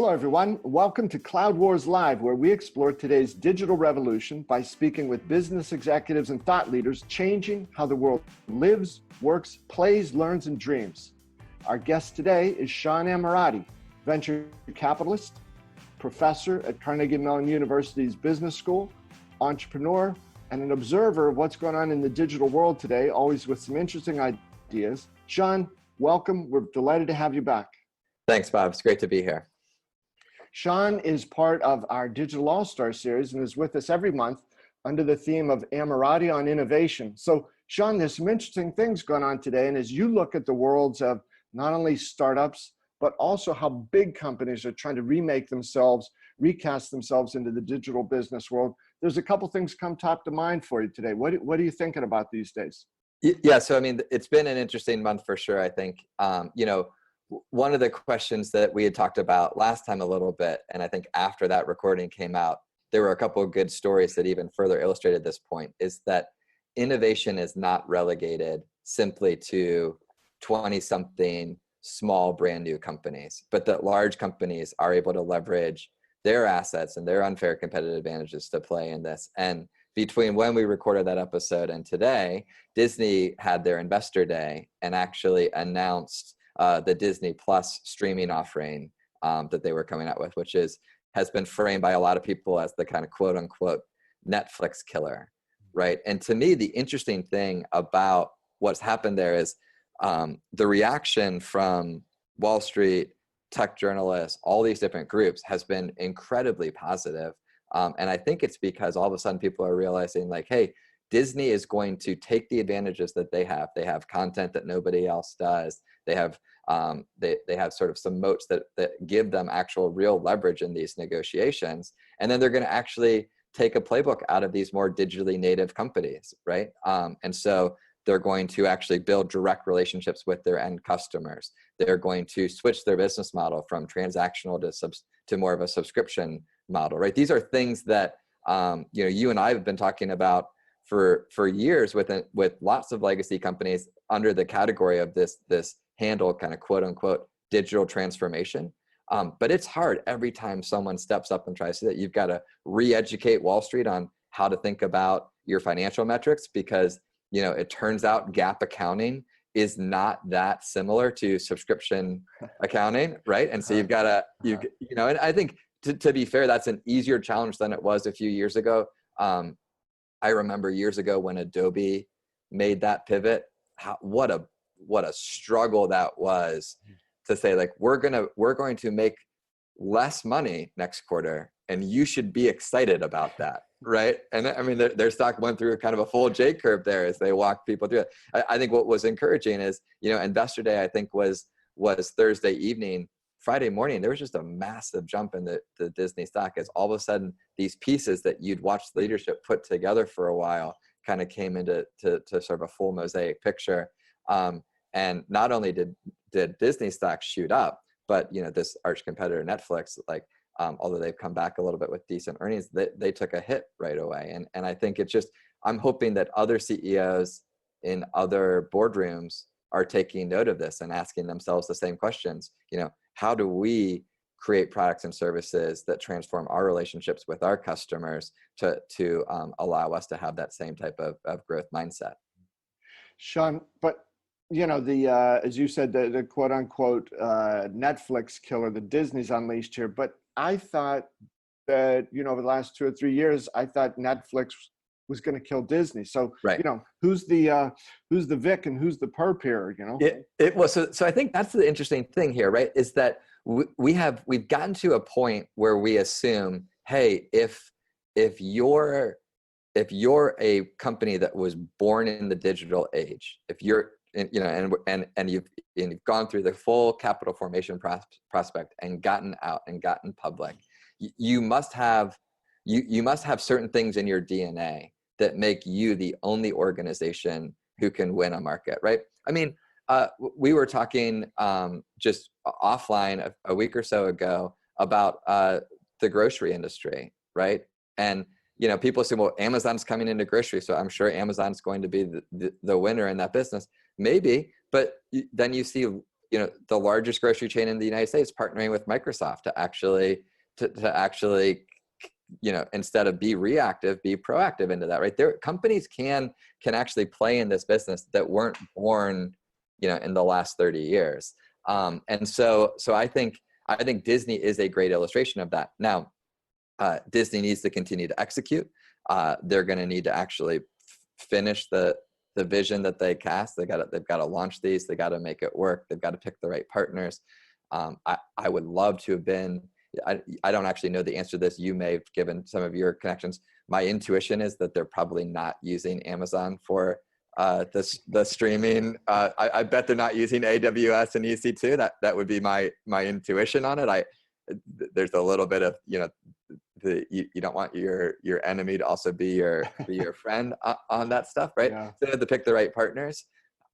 Hello, everyone. Welcome to Cloud Wars Live, where we explore today's digital revolution by speaking with business executives and thought leaders changing how the world lives, works, plays, learns, and dreams. Our guest today is Sean Ammirati, venture capitalist, professor at Carnegie Mellon University's Business School, entrepreneur, and an observer of what's going on in the digital world today, always with some interesting ideas. Sean, welcome. We're delighted to have you back. Thanks, Bob. It's great to be here. Sean is part of our Digital All-Star series and is with us every month under the theme of Ammirati on innovation. So, Sean, there's some interesting things going on today. And as you look at the worlds of not only startups, but also how big companies are trying to remake themselves, recast themselves into the digital business world, there's a couple things come top to mind for you today. What are you thinking about these days? Yeah, so I mean, it's been an interesting month for sure, I think. One of the questions that we had talked about last time a little bit, and I think after that recording came out, there were a couple of good stories that even further illustrated this point, is that innovation is not relegated simply to 20-something small brand new companies, but that large companies are able to leverage their assets and their unfair competitive advantages to play in this. And between when we recorded that episode and today, Disney had their investor day and actually announced the Disney Plus streaming offering that they were coming out with, which has been framed by a lot of people as the kind of quote unquote Netflix killer, right? And to me, the interesting thing about what's happened there is the reaction from Wall Street, tech journalists, all these different groups has been incredibly positive. And I think it's because all of a sudden people are realizing like, hey, Disney is going to take the advantages that they have. They have content that nobody else does. They have they have sort of some moats that give them actual real leverage in these negotiations. And then they're going to actually take a playbook out of these more digitally native companies, right? And so they're going to actually build direct relationships with their end customers. They're going to switch their business model from transactional to more of a subscription model, right? These are things that you and I have been talking about for years with lots of legacy companies under the category of this handle kind of quote unquote digital transformation. But it's hard every time someone steps up and tries to do that. You've got to re-educate Wall Street on how to think about your financial metrics, because it turns out GAAP accounting is not that similar to subscription accounting, right? And so you've got to, and I think to be fair, that's an easier challenge than it was a few years ago. I remember years ago when Adobe made that pivot, what a struggle that was to say, like, we're going to make less money next quarter and you should be excited about that, right? And I mean, their stock went through kind of a full J curve there as they walked people through it. I think what was encouraging is, Investor Day, I think was Thursday evening. Friday morning, there was just a massive jump in the Disney stock as all of a sudden these pieces that you'd watched the leadership put together for a while kind of came into sort of a full mosaic picture. And not only did Disney stock shoot up, but this arch competitor Netflix, like although they've come back a little bit with decent earnings, they took a hit right away. And I think it's just, I'm hoping that other CEOs in other boardrooms are taking note of this and asking themselves the same questions. How do we create products and services that transform our relationships with our customers to allow us to have that same type of growth mindset? Sean, but as you said, the quote unquote Netflix killer, the Disney's unleashed here. But I thought that, over the last 2 or 3 years, I thought Netflix was going to kill Disney. So, right. Who's the Vic and who's the perp here, It was, so I think that's the interesting thing here, right? Is that we've gotten to a point where we assume, hey, if you're a company that was born in the digital age, if you're, and you've gone through the full capital formation prospect and gotten out and gotten public, you must have certain things in your DNA that make you the only organization who can win a market, right? I mean, we were talking just offline a week or so ago about the grocery industry, right? And people say, well, Amazon's coming into grocery, so I'm sure Amazon's going to be the winner in that business. Maybe, but then you see the largest grocery chain in the United States partnering with Microsoft to actually, instead of be reactive, be proactive into that, right? Companies can actually play in this business that weren't born, in the last 30 years. And so I think Disney is a great illustration of that. Now, Disney needs to continue to execute. They're going to need to actually finish the vision that they cast. They've got to launch these. They got to make it work. They've got to pick the right partners. I would love to have been. I don't actually know the answer to this. You may have given some of your connections. My intuition is that they're probably not using Amazon for the streaming. I bet they're not using AWS and EC2. That would be my intuition on it. There's a little bit of you don't want your enemy to also be your friend on that stuff, right? Yeah. So they have to pick the right partners.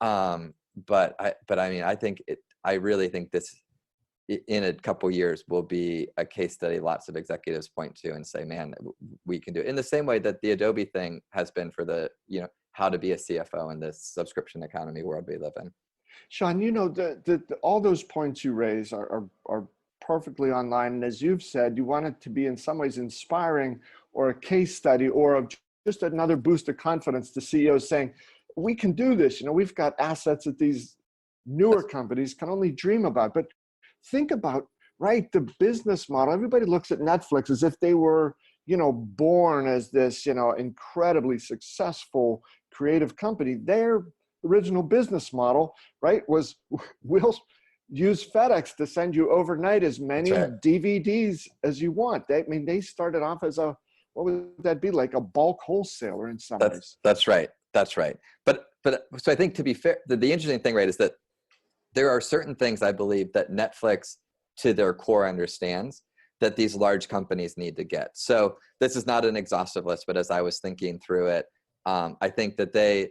But I really think this in a couple years will be a case study lots of executives point to and say, man, we can do it in the same way that the Adobe thing has been for the how to be a CFO in this subscription economy world we live in. Sean, all those points you raise are perfectly online. And as you've said, you want it to be in some ways inspiring or a case study or just another boost of confidence to CEOs saying, we can do this. We've got assets that these newer companies can only dream about. But think about, right, the business model. Everybody looks at Netflix as if they were, born as this, incredibly successful creative company. Their original business model, right, was we'll use FedEx to send you overnight as many DVDs as you want. They started off as what would that be, like a bulk wholesaler in some ways. That's right. But so I think, to be fair, the interesting thing, right, is that there are certain things I believe that Netflix to their core understands that these large companies need to get. So this is not an exhaustive list, but as I was thinking through it, I think that they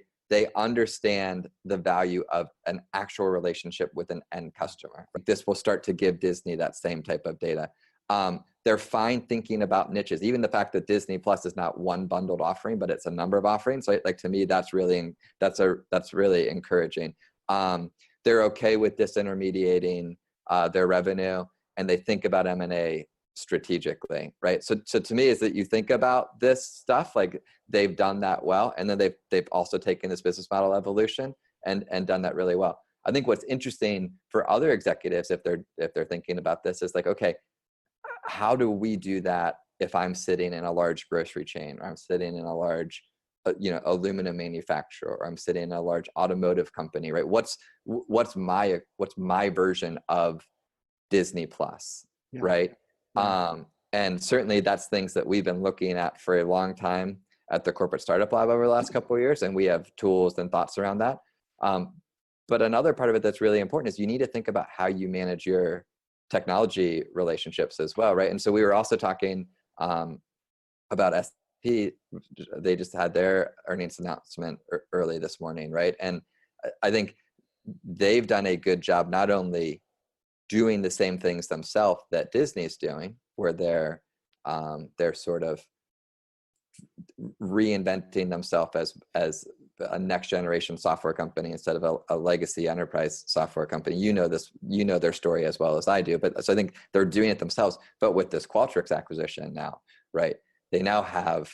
understand the value of an actual relationship with an end customer. This will start to give Disney that same type of data. They're fine thinking about niches. Even the fact that Disney Plus is not one bundled offering, but it's a number of offerings. So to me, that's really encouraging. They're okay with disintermediating their revenue, and they think about M&A strategically, right? So to me, is that you think about this stuff, like they've done that well, and then they've also taken this business model evolution and done that really well. I think what's interesting for other executives, if they're thinking about this, is like, okay, how do we do that if I'm sitting in a large grocery chain, or I'm sitting in a large aluminum manufacturer, or I'm sitting in a large automotive company, right? What's my version of Disney Plus, right? And certainly that's things that we've been looking at for a long time at the Corporate Startup Lab over the last couple of years, and we have tools and thoughts around that. But another part of it that's really important is you need to think about how you manage your technology relationships as well, right? And so we were also talking about SAP. They just had their earnings announcement early this morning, right? And I think they've done a good job not only doing the same things themselves that Disney's doing, where they're sort of reinventing themselves as a next generation software company instead of a legacy enterprise software company. Their story as well as I do, but so I think they're doing it themselves. But with this Qualtrics acquisition now, right, they now have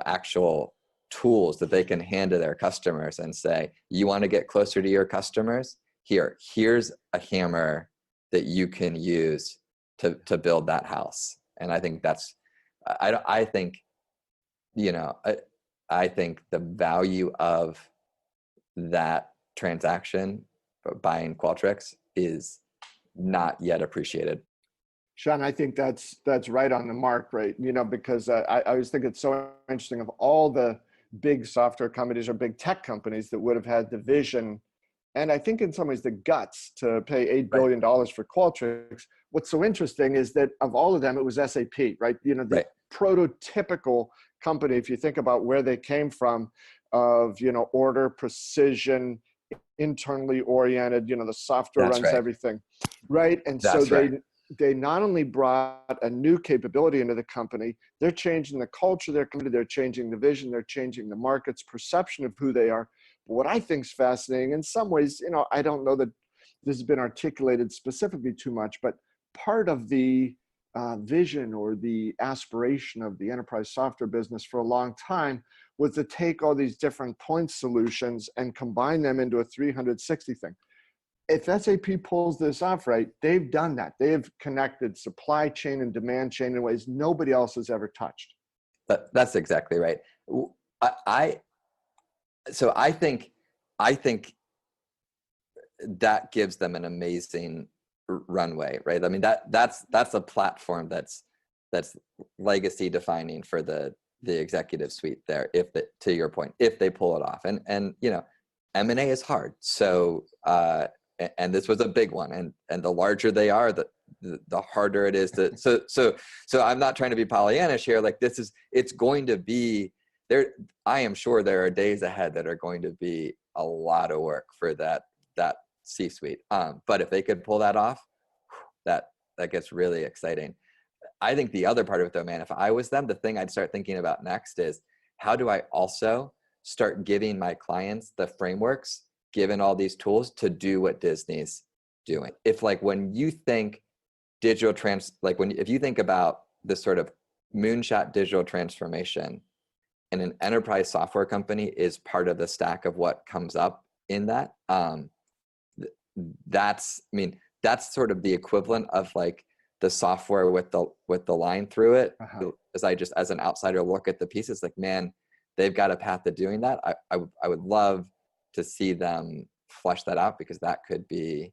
actual tools that they can hand to their customers and say, you want to get closer to your customers? Here's a hammer that you can use to build that house. And I think I think the value of that transaction, buying Qualtrics, is not yet appreciated. Sean, I think that's right on the mark, right? Because I always think it's so interesting, of all the big software companies or big tech companies that would have had the vision, and I think in some ways the guts to pay $8 billion for Qualtrics. What's so interesting is that of all of them, it was SAP, right? The prototypical company, if you think about where they came from, of, order, precision, internally oriented, the software runs everything, right? And so they not only brought a new capability into the company, they're changing the culture of their company, they're changing the vision, they're changing the market's perception of who they are. But what I think is fascinating, in some ways, I don't know that this has been articulated specifically too much, but part of the vision or the aspiration of the enterprise software business for a long time was to take all these different point solutions and combine them into a 360 thing. If SAP pulls this off right, they've done that. They have connected supply chain and demand chain in ways nobody else has ever touched. That's exactly right. I think that gives them an amazing runway, right? I mean, that's a platform that's legacy defining for the executive suite there. To your point, if they pull it off, and you know, M&A is hard. So and this was a big one, and the larger they are, the harder it is to. So I'm not trying to be Pollyannish here. Like it's going to be there. I am sure there are days ahead that are going to be a lot of work for that C-suite. But if they could pull that off, that gets really exciting. I think the other part of it though, man, if I was them, the thing I'd start thinking about next is how do I also start giving my clients the frameworks, given all these tools, to do what Disney's doing. If like when you think if you think about this sort of moonshot digital transformation, and an enterprise software company is part of the stack of what comes up in that, that's sort of the equivalent of like the software with the line through it. As an outsider look at the pieces, like, man, they've got a path to doing that. I would love to see them flesh that out, because that could be,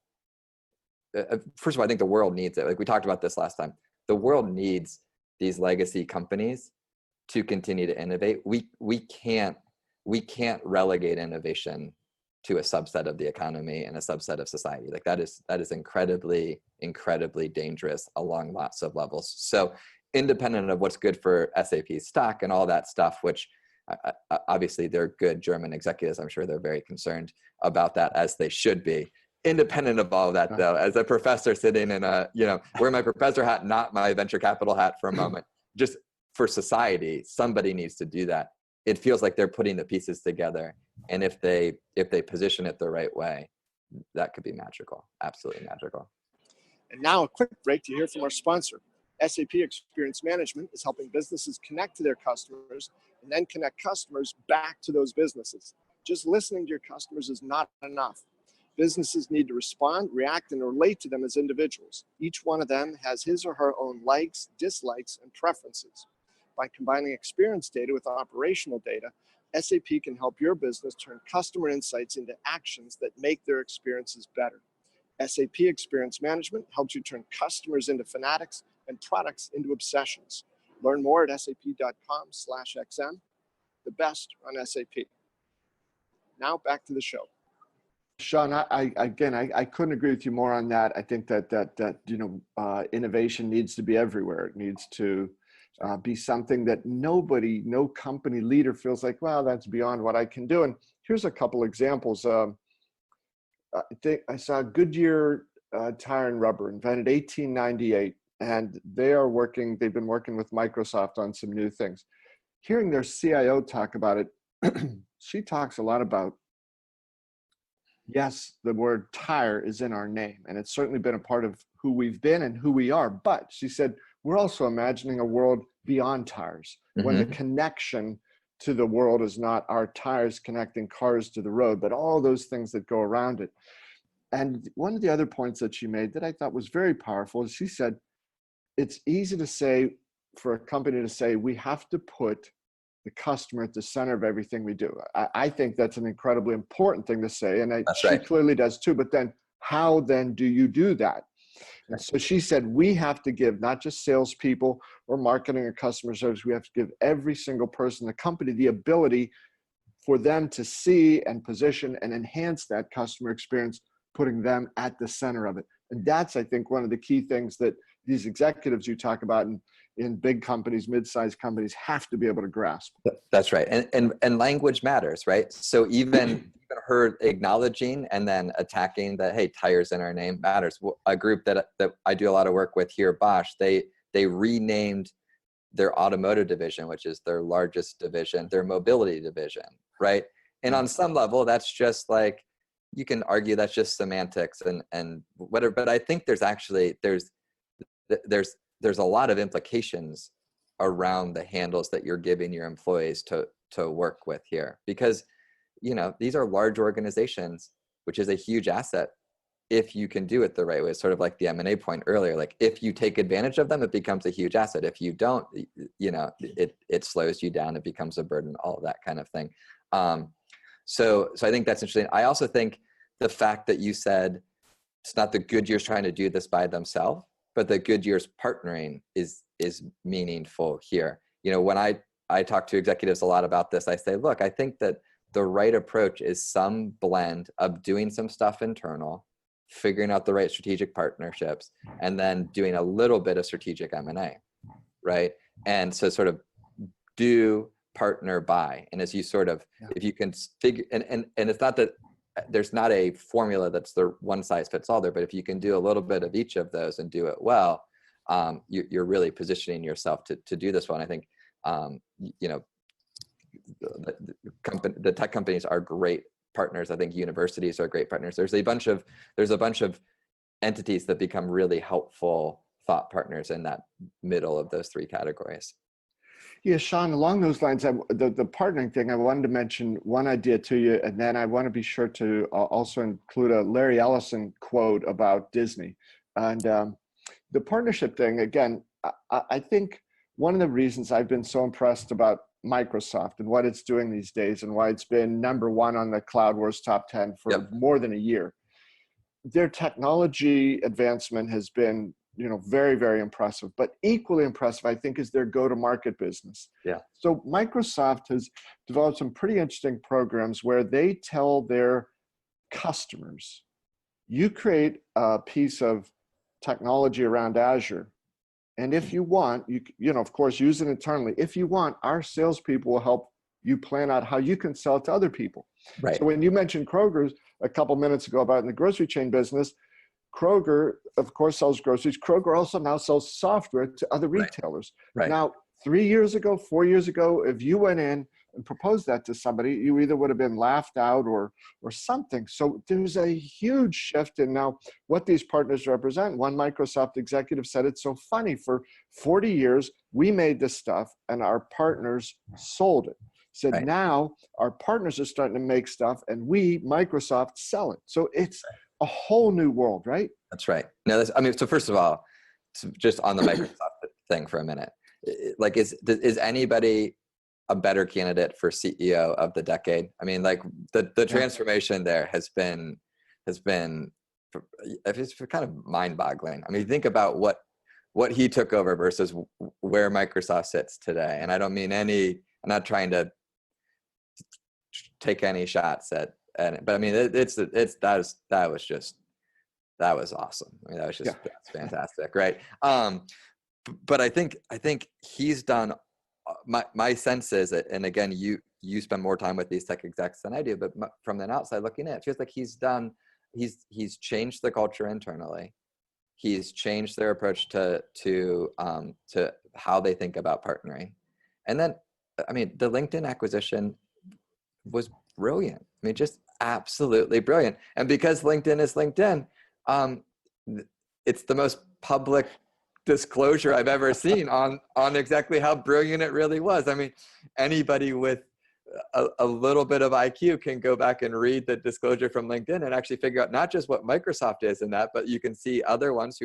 first of all, I think the world needs it. Like we talked about this last time, the world needs these legacy companies to continue to innovate. We can't relegate innovation to a subset of the economy and a subset of society. Like that is incredibly, incredibly dangerous along lots of levels. So independent of what's good for SAP stock and all that stuff, which obviously they're good German executives, I'm sure they're very concerned about that, as they should be. Independent of all of that though, as a professor sitting in wear my professor hat, not my venture capital hat for a moment, just for society, somebody needs to do that. It feels like they're putting the pieces together. And if they position it the right way, that could be magical, absolutely magical. And now a quick break to hear from our sponsor. SAP Experience Management is helping businesses connect to their customers and then connect customers back to those businesses. Just listening to your customers is not enough. Businesses need to respond, react, and relate to them as individuals. Each one of them has his or her own likes, dislikes, and preferences. By combining experience data with operational data, SAP can help your business turn customer insights into actions that make their experiences better. SAP Experience Management helps you turn customers into fanatics and products into obsessions. Learn more at sap.com/xm. The best on SAP. Now back to the show. Sean, I couldn't agree with you more on that. I think that innovation needs to be everywhere. It needs to be something that no company leader feels like, well, that's beyond what I can do. And here's a couple examples. I think I saw Goodyear Tire and Rubber, invented 1898, and they've been working with Microsoft on some new things. Hearing their CIO talk about it, she talks a lot about, yes, the word tire is in our name, and it's certainly been a part of who we've been and who we are. But she said, we're also imagining a world beyond tires, when the connection to the world is not our tires connecting cars to the road, but all those things that go around it. And one of the other points that she made that I thought was very powerful is she said, it's easy to say, for a company to say, we have to put the customer at the center of everything we do. I think that's an incredibly important thing to say, and she clearly does too. But then how then do you do that? And so she said, we have to give not just salespeople or marketing or customer service, we have to give every single person in the company the ability for them to see and position and enhance that customer experience, putting them at the center of it. And that's, I think, one of the key things that these executives you talk about in big companies, mid-sized companies, have to be able to grasp. That's right. And language matters, right? So even her acknowledging and then attacking that, hey, tires in our name matters. A group that I do a lot of work with here, Bosch, they renamed their automotive division, which is their largest division, their mobility division, right? And on some level, that's just like you can argue that's just semantics and whatever, but I think there's actually, there's a lot of implications around the handles that you're giving your employees to work with here, because, these are large organizations, which is a huge asset if you can do it the right way. It's sort of like the M&A point earlier. Like, if you take advantage of them, it becomes a huge asset. If you don't, it slows you down. It becomes a burden, all of that kind of thing. So I think that's interesting. I also think the fact that you said it's not the Goodyear's trying to do this by themselves, but the Goodyear's partnering is meaningful here. When I talk to executives a lot about this, I say, look, I think that the right approach is some blend of doing some stuff internal, figuring out the right strategic partnerships, and then doing a little bit of strategic M&A, right? And so sort of do, partner, buy. And as you sort of, if you can figure, and it's not that there's not a formula that's the one size fits all there, but if you can do a little bit of each of those and do it well, you're really positioning yourself to do this one. I think, the tech companies are great partners. I think universities are great partners. There's a bunch of entities that become really helpful thought partners in that middle of those three categories. Yeah, Sean, along those lines, the partnering thing, I wanted to mention one idea to you, and then I want to be sure to also include a Larry Ellison quote about Disney. And the partnership thing, again, I think one of the reasons I've been so impressed about Microsoft and what it's doing these days and why it's been #1 on the Cloud Wars top 10 for more than a year, their technology advancement has been very, very impressive, but equally impressive, I think, is their go-to-market business. Yeah. So Microsoft has developed some pretty interesting programs where they tell their customers, you create a piece of technology around Azure, and if you want, of course, use it internally. If you want, our salespeople will help you plan out how you can sell it to other people. Right. So when you mentioned Kroger's a couple minutes ago about in the grocery chain business, Kroger, of course, sells groceries. Kroger also now sells software to other retailers. Right. Now, 3 years ago, 4 years ago, if you went in and proposed that to somebody, you either would have been laughed out or something. So there's a huge shift in now what these partners represent. One Microsoft executive said, it's so funny, for 40 years, we made this stuff and our partners sold it. Said now our partners are starting to make stuff and we, Microsoft, sell it. So it's a whole new world, right? That's right. No, so first of all, just on the Microsoft thing for a minute, like, is anybody a better candidate for CEO of the decade? I mean, like, the transformation there has been it's kind of mind-boggling. I mean, think about what he took over versus where Microsoft sits today. And I don't mean I'm not trying to take any shots at it, but I mean, that was awesome. I mean, that's fantastic. Right. But I think he's done, my sense is, and again, you spend more time with these tech execs than I do, but from the outside looking in, it feels like he's changed the culture internally. He's changed their approach to how they think about partnering. And then, I mean, the LinkedIn acquisition was brilliant. I mean, just absolutely brilliant. And because LinkedIn is LinkedIn, it's the most public disclosure I've ever seen on exactly how brilliant it really was. I mean, anybody with a little bit of IQ can go back and read the disclosure from LinkedIn and actually figure out not just what Microsoft is in that, but you can see other ones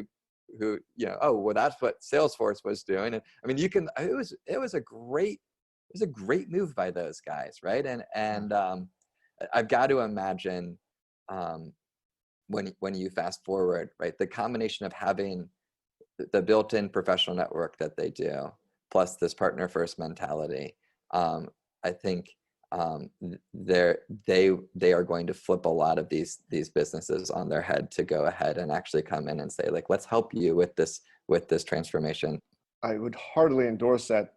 who oh, well, that's what Salesforce was doing. And I mean, it was a great move by those guys, right? And I've got to imagine when you fast forward, right, the combination of having the built-in professional network that they do, plus this partner first mentality, I think they are going to flip a lot of these businesses on their head to go ahead and actually come in and say, like, let's help you with this transformation. I would heartily endorse that,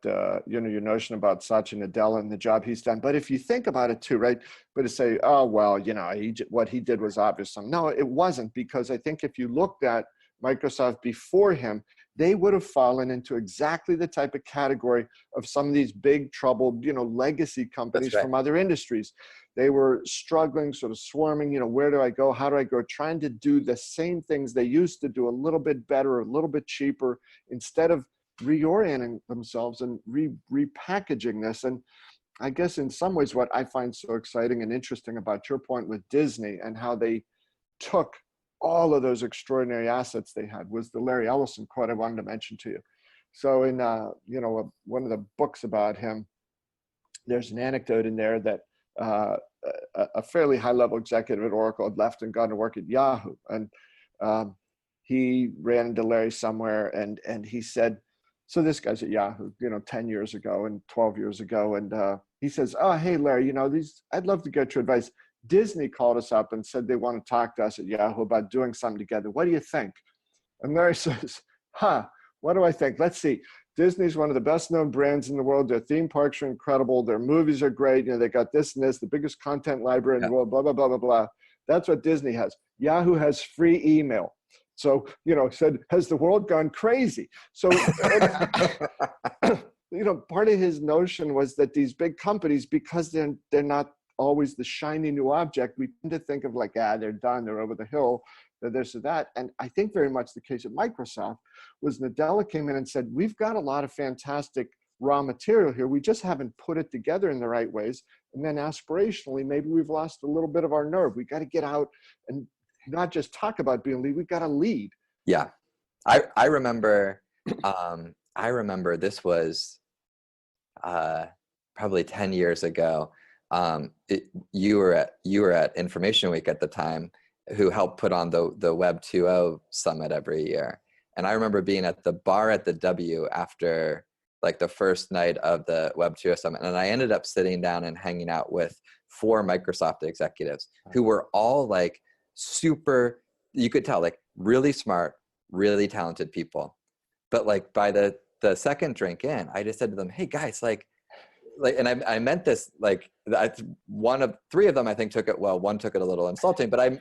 your notion about Satya Nadella and the job he's done. But if you think about it too, right, but to say, oh, well, what he did was obvious. No, it wasn't, because I think if you looked at Microsoft before him, they would have fallen into exactly the type of category of some of these big troubled, legacy companies from other industries. They were struggling, sort of swarming, where do I go? How do I go? Trying to do the same things they used to do a little bit better, a little bit cheaper, instead of reorienting themselves and repackaging this. And I guess in some ways, what I find so exciting and interesting about your point with Disney and how they took all of those extraordinary assets they had was the Larry Ellison quote I wanted to mention to you. So in, one of the books about him, there's an anecdote in there that a fairly high-level executive at Oracle had left and gone to work at Yahoo. And he ran into Larry somewhere and he said, so this guy's at Yahoo, 10 years ago and 12 years ago. And he says, oh, hey, Larry, I'd love to get your advice. Disney called us up and said they want to talk to us at Yahoo about doing something together. What do you think? And Larry says, what do I think? Let's see. Disney's one of the best known brands in the world. Their theme parks are incredible. Their movies are great. They got this and this, the biggest content library in the world, blah, blah, blah, blah, blah. That's what Disney has. Yahoo has free email. So, said, has the world gone crazy? So, part of his notion was that these big companies, because they're not always the shiny new object, we tend to think of like, they're done, they're over the hill, they're this or that. And I think very much the case at Microsoft was Nadella came in and said, we've got a lot of fantastic raw material here. We just haven't put it together in the right ways. And then aspirationally, maybe we've lost a little bit of our nerve. We got to get out and not just talk about being a lead, we've got to lead. Yeah. I remember this was probably 10 years ago. You were at Information Week at the time, who helped put on the Web 2.0 summit every year. And I remember being at the bar at the W after like the first night of the Web 2.0 summit. And I ended up sitting down and hanging out with 4 Microsoft executives who were all like super, you could tell, like really smart, really talented people. But like by the second drink in, I just said to them, hey guys, and I meant this, like, one of 3 of them, I think, took it well. One took it a little insulting, but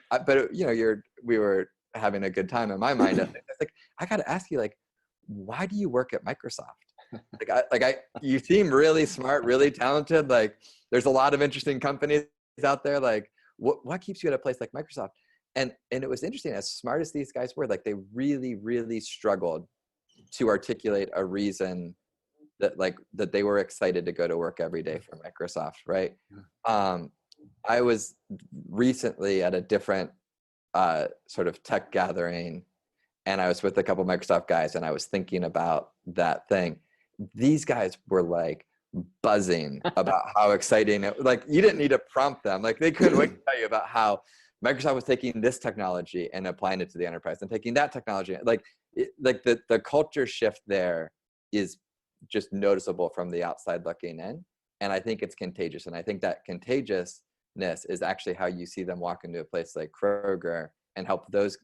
we were having a good time in my mind. I was like, I got to ask you, like, why do you work at Microsoft? You seem really smart, really talented. Like, there's a lot of interesting companies out there. Like, what keeps you at a place like Microsoft? And it was interesting, as smart as these guys were, like, they really, really struggled to articulate a reason that they were excited to go to work every day for Microsoft, right? I was recently at a different sort of tech gathering, and I was with a couple of Microsoft guys, and I was thinking about that thing. These guys were like buzzing about how exciting it. Like, you didn't need to prompt them. Like, they couldn't wait to tell you about how Microsoft was taking this technology and applying it to the enterprise, and taking that technology. The culture shift there is just noticeable from the outside looking in. And I think it's contagious. And I think that contagiousness is actually how you see them walk into a place like Kroger and help those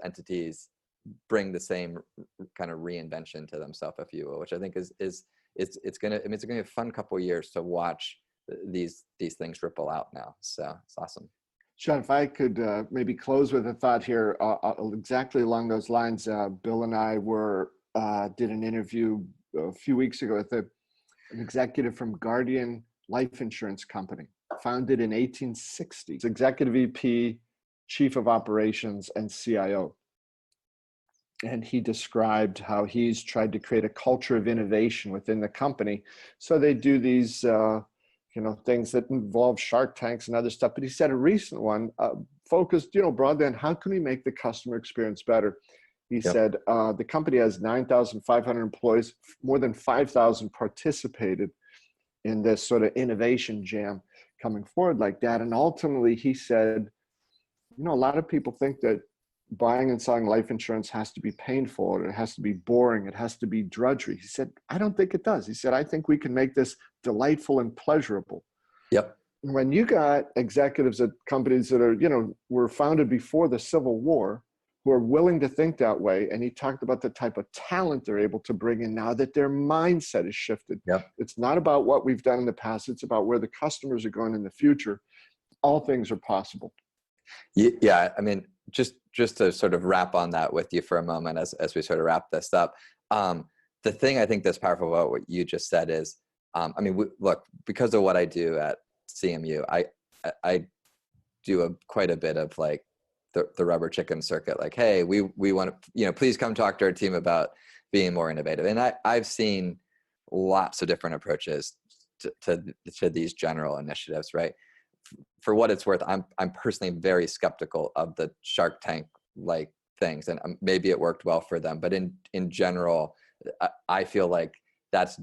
entities bring the same kind of reinvention to themselves, if you will, which I think is it's going to be a fun couple of years to watch these things ripple out now. So it's awesome. Sean, if I could maybe close with a thought here, exactly along those lines. Bill and I did an interview a few weeks ago with an executive from Guardian Life Insurance Company, founded in 1860. It's executive VP, chief of operations, and CIO. And he described how he's tried to create a culture of innovation within the company. So they do these, things that involve Shark Tanks and other stuff. But he said a recent one focused, broadly on how can we make the customer experience better. He said the company has 9,500 employees, more than 5,000 participated in this sort of innovation jam coming forward like that. And ultimately, he said, a lot of people think that buying and selling life insurance has to be painful, or it has to be boring, it has to be drudgery. He said, I don't think it does. He said, I think we can make this delightful and pleasurable. Yep. When you got executives at companies that are, were founded before the Civil War, who are willing to think that way. And he talked about the type of talent they're able to bring in now that their mindset is shifted. Yep. It's not about what we've done in the past. It's about where the customers are going in the future. All things are possible. Yeah. I mean, just to sort of wrap on that with you for a moment as we sort of wrap this up. The thing I think that's powerful about what you just said is, look, because of what I do at CMU, I do quite a bit of like the rubber chicken circuit. Like, hey, we want to, please come talk to our team about being more innovative. And I've seen lots of different approaches to these general initiatives, right? For what it's worth, I'm personally very skeptical of the Shark Tank like things, and maybe it worked well for them, but in general, I feel like that's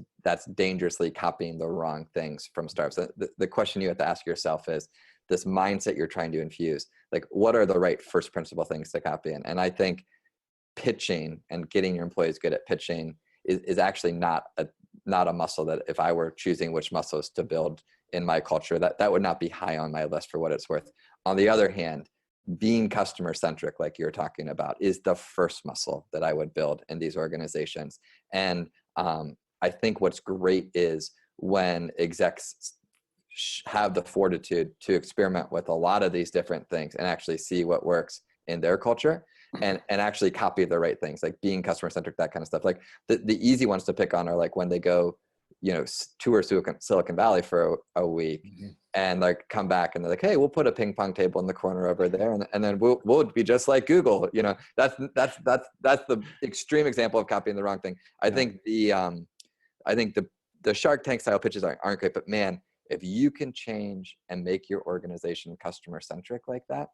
dangerously copying the wrong things from startups. The question you have to ask yourself is, this mindset you're trying to infuse, like, what are the right first principle things to copy in? And I think pitching and getting your employees good at pitching is actually not a muscle that, if I were choosing which muscles to build in my culture, that would not be high on my list for what it's worth. On the other hand, being customer centric, like you're talking about, is the first muscle that I would build in these organizations. And I think what's great is when execs have the fortitude to experiment with a lot of these different things and actually see what works in their culture, and actually copy the right things, like being customer centric, that kind of stuff. Like the easy ones to pick on are like when they go, tour Silicon Valley for a week, and like come back and they're like, hey, we'll put a ping pong table in the corner over there, and then we'll be just like Google. That's the extreme example of copying the wrong thing. I think the Shark Tank style pitches aren't great, but man, if you can change and make your organization customer centric like that,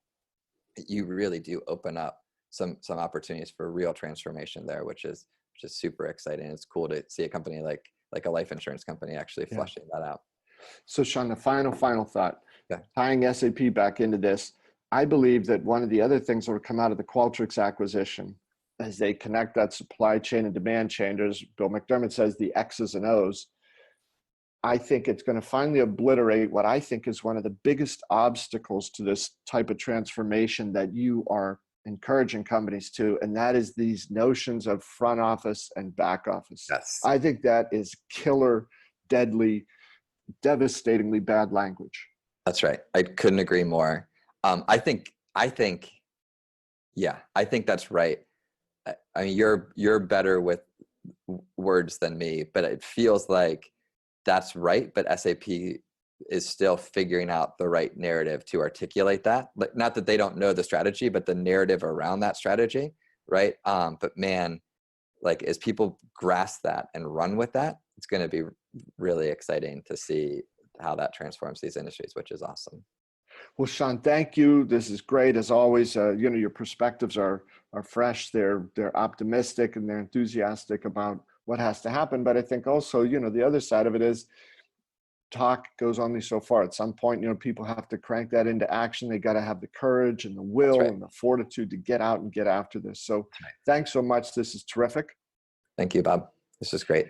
you really do open up some opportunities for real transformation there, which is super exciting. It's cool to see a company like a life insurance company actually fleshing that out. So Sean, the final thought, yeah. Tying SAP back into this, I believe that one of the other things that will come out of the Qualtrics acquisition, as they connect that supply chain and demand chain, as Bill McDermott says, the X's and O's, I think it's going to finally obliterate what I think is one of the biggest obstacles to this type of transformation that you are encouraging companies to, and that is these notions of front office and back office. Yes. I think that is killer, deadly, devastatingly bad language. That's right. I couldn't agree more. I think that's right. I mean, you're better with words than me, but it feels like that's right. But SAP is still figuring out the right narrative to articulate that. Like, not that they don't know the strategy, but the narrative around that strategy, right? But man, like, as people grasp that and run with that, it's going to be really exciting to see how that transforms these industries, which is awesome. Well, Sean, thank you. This is great as always. Your perspectives are fresh. They're optimistic and they're enthusiastic about what has to happen. But I think also, the other side of it is, talk goes only so far. At some point, people have to crank that into action. They got to have the courage and the will and the fortitude to get out and get after this. So thanks so much. This is terrific. Thank you, Bob. This is great.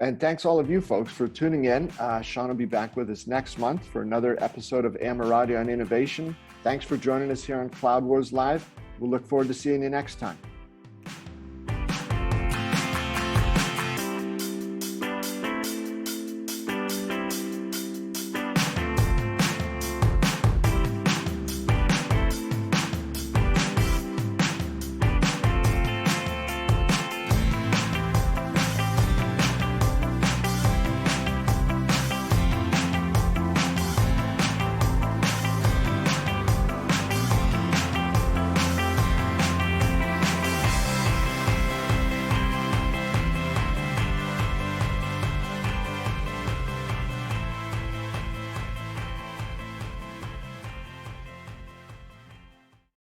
And thanks all of you folks for tuning in. Sean will be back with us next month for another episode of Ammirati on Innovation. Thanks for joining us here on Cloud Wars Live. We'll look forward to seeing you next time.